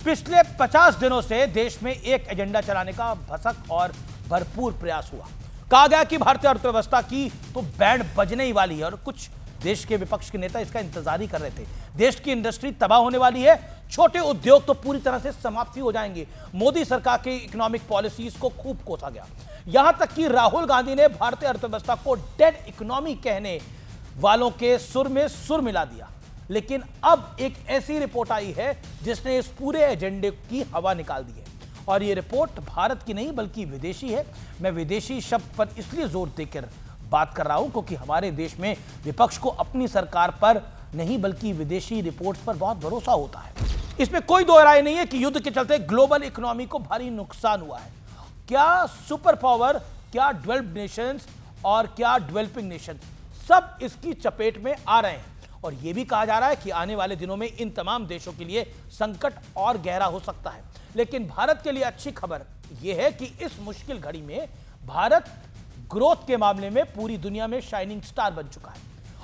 पिछले 50 दिनों से देश में एक एजेंडा चलाने का भसक और भरपूर प्रयास हुआ। कहा गया कि भारतीय अर्थव्यवस्था की तो बैंड बजने ही वाली है और कुछ देश के विपक्ष के नेता इसका इंतजार ही कर रहे थे। देश की इंडस्ट्री तबाह होने वाली है, छोटे उद्योग तो पूरी तरह से समाप्त ही हो जाएंगे। मोदी सरकार की इकोनॉमिक पॉलिसीज को खूब कोसा गया। यहां तक कि राहुल गांधी ने भारतीय अर्थव्यवस्था को डेड इकोनॉमी कहने वालों के सुर में सुर मिला दिया। लेकिन अब एक ऐसी रिपोर्ट आई है जिसने इस पूरे एजेंडे की हवा निकाल दी है और यह रिपोर्ट भारत की नहीं बल्कि विदेशी है। मैं विदेशी शब्द पर इसलिए जोर देकर बात कर रहा हूं क्योंकि हमारे देश में विपक्ष को अपनी सरकार पर नहीं बल्कि विदेशी रिपोर्ट्स पर बहुत भरोसा होता है। इसमें कोई दो राय नहीं है कि युद्ध के चलते ग्लोबल इकोनॉमी को भारी नुकसान हुआ है। क्या सुपर पावर, क्या डेवलप्ड नेशंस और क्या डेवलपिंग नेशन सब इसकी चपेट में आ रहे हैं और यह भी कहा जा रहा है कि आने वाले दिनों में इन तमाम देशों के लिए संकट और गहरा हो सकता है। लेकिन भारत के लिए अच्छी खबर यह है कि इस मुश्किल घड़ी में भारत ग्रोथ के मामले में पूरी दुनिया में शाइनिंग स्टार बन चुका है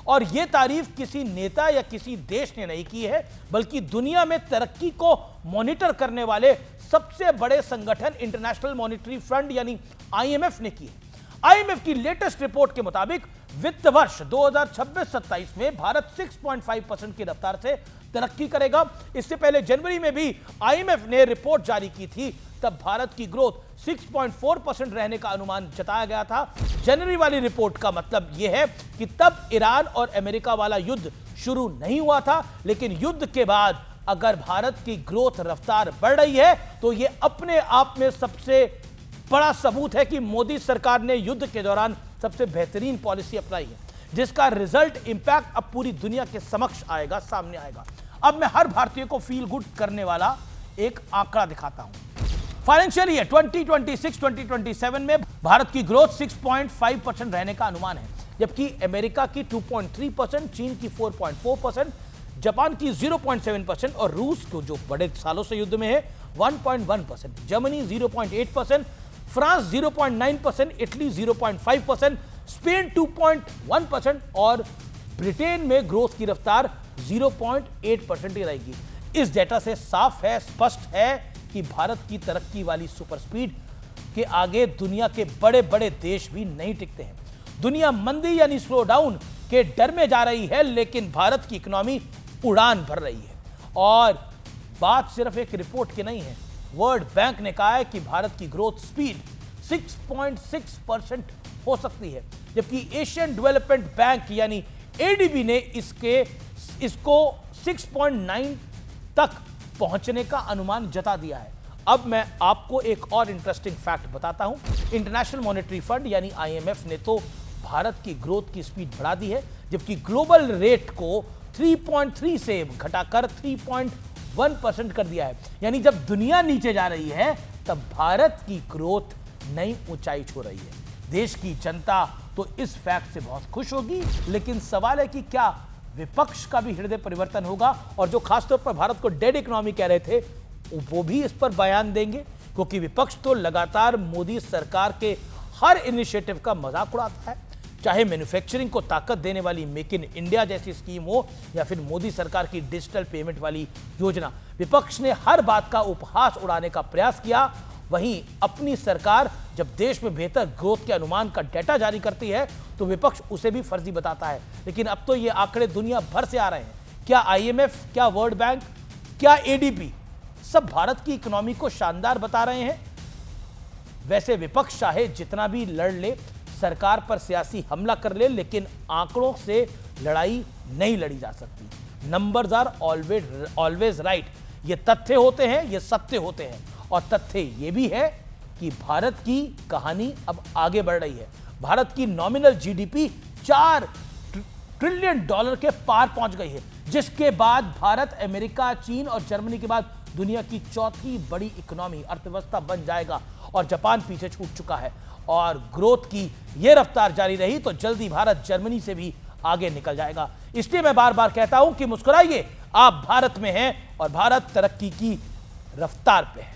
और यह तारीफ किसी नेता या किसी देश ने नहीं की है बल्कि दुनिया में तरक्की को मॉनिटर करने वाले सबसे बड़े संगठन इंटरनेशनल मॉनिटरी फंड यानी आईएमएफ ने की है। आईएमएफ की लेटेस्ट रिपोर्ट के मुताबिक वित्त वर्ष 2026-27 में भारत 6.5% की रफ्तार से तरक्की करेगा। इससे पहले जनवरी में भी आईएमएफ ने रिपोर्ट जारी की थी, तब भारत की ग्रोथ 6.4% रहने का अनुमान जताया गया था। जनवरी वाली रिपोर्ट का मतलब यह है कि तब ईरान और अमेरिका वाला युद्ध शुरू नहीं हुआ था, लेकिन युद्ध के बाद अगर भारत की ग्रोथ रफ्तार बढ़ रही है तो यह अपने आप में सबसे बड़ा सबूत है कि मोदी सरकार ने युद्ध के दौरान सबसे बेहतरीन पॉलिसी अपनाई है, जिसका रिजल्ट इंपैक्ट अब पूरी दुनिया के समक्ष आएगा, सामने आएगा। अब मैं हर भारतीय को फील गुड करने वाला एक आंकड़ा दिखाता हूं। फाइनेंशियल ईयर 2026-2027 में भारत की ग्रोथ 6.5% रहने का अनुमान है, जबकि अमेरिका की 2.3%, चीन की 4.4%, जापान की 0.7% और रूस को जो बड़े सालों से युद्ध में है 1.1%, जर्मनी 0.8%, फ्रांस 0.9%, इटली 0.5%, स्पेन 2.1% और ब्रिटेन में ग्रोथ की रफ्तार 0.8% ही रहेगी। इस डेटा से साफ है, स्पष्ट है कि भारत की तरक्की वाली सुपर स्पीड के आगे दुनिया के बड़े बड़े देश भी नहीं टिकते हैं। दुनिया मंदी यानी स्लो डाउन के डर में जा रही है, लेकिन भारत की इकोनॉमी उड़ान भर रही है। और बात सिर्फ एक रिपोर्ट की नहीं है, वर्ल्ड बैंक ने कहा है कि भारत की ग्रोथ स्पीड 6.6% हो सकती है, जबकि एशियन डेवलपमेंट बैंक यानी एडीबी ने इसको 6.9 तक पहुंचने का अनुमान जता दिया है। अब मैं आपको एक और इंटरेस्टिंग फैक्ट बताता हूं। इंटरनेशनल मॉनेटरी फंड यानी आईएमएफ ने तो भारत की ग्रोथ की स्पीड बढ़ा दी है, जबकि ग्लोबल रेट को 3.3 से घटाकर 3.1% कर दिया है। यानी जब दुनिया नीचे जा रही है तब भारत की ग्रोथ नई ऊंचाई छू रही है। देश की जनता तो इस फैक्ट से बहुत खुश होगी, लेकिन सवाल है कि क्या विपक्ष का भी हृदय परिवर्तन होगा और जो खासतौर पर भारत को डेड इकोनॉमी कह रहे थे वो भी इस पर बयान देंगे, क्योंकि विपक्ष तो लगातार मोदी सरकार के हर इनिशिएटिव का मजाक उड़ाता है, चाहे मैन्युफैक्चरिंग को ताकत देने वाली मेक इन इंडिया जैसी स्कीम हो या फिर मोदी सरकार की डिजिटल पेमेंट वाली योजना। विपक्ष ने हर बात का उपहास उड़ाने का प्रयास किया। वहीं अपनी सरकार जब देश में बेहतर ग्रोथ के अनुमान का डेटा जारी करती है तो विपक्ष उसे भी फर्जी बताता है। लेकिन अब तो ये आंकड़े दुनिया भर से आ रहे हैं। क्या आईएमएफ, क्या वर्ल्ड बैंक, क्या एडीबी, सब भारत की इकोनॉमी को शानदार बता रहे हैं। वैसे विपक्ष चाहे जितना भी लड़ ले, सरकार पर सियासी हमला कर ले, लेकिन आंकड़ों से लड़ाई नहीं लड़ी जा सकती। Numbers are always right. ये तथ्य होते हैं, ये सत्य होते हैं और तथ्य ये भी है कि भारत की कहानी अब आगे बढ़ रही है। भारत की नॉमिनल जीडीपी $4 ट्रिलियन के पार पहुंच गई है, जिसके बाद भारत अमेरिका, चीन और जर्मनी के बाद दुनिया की चौथी बड़ी इकोनॉमी अर्थव्यवस्था बन जाएगा और जापान पीछे छूट चुका है। और ग्रोथ की यह रफ्तार जारी रही तो जल्दी भारत जर्मनी से भी आगे निकल जाएगा। इसलिए मैं बार बार कहता हूं कि मुस्कुराइए, आप भारत में हैं और भारत तरक्की की रफ्तार पे है।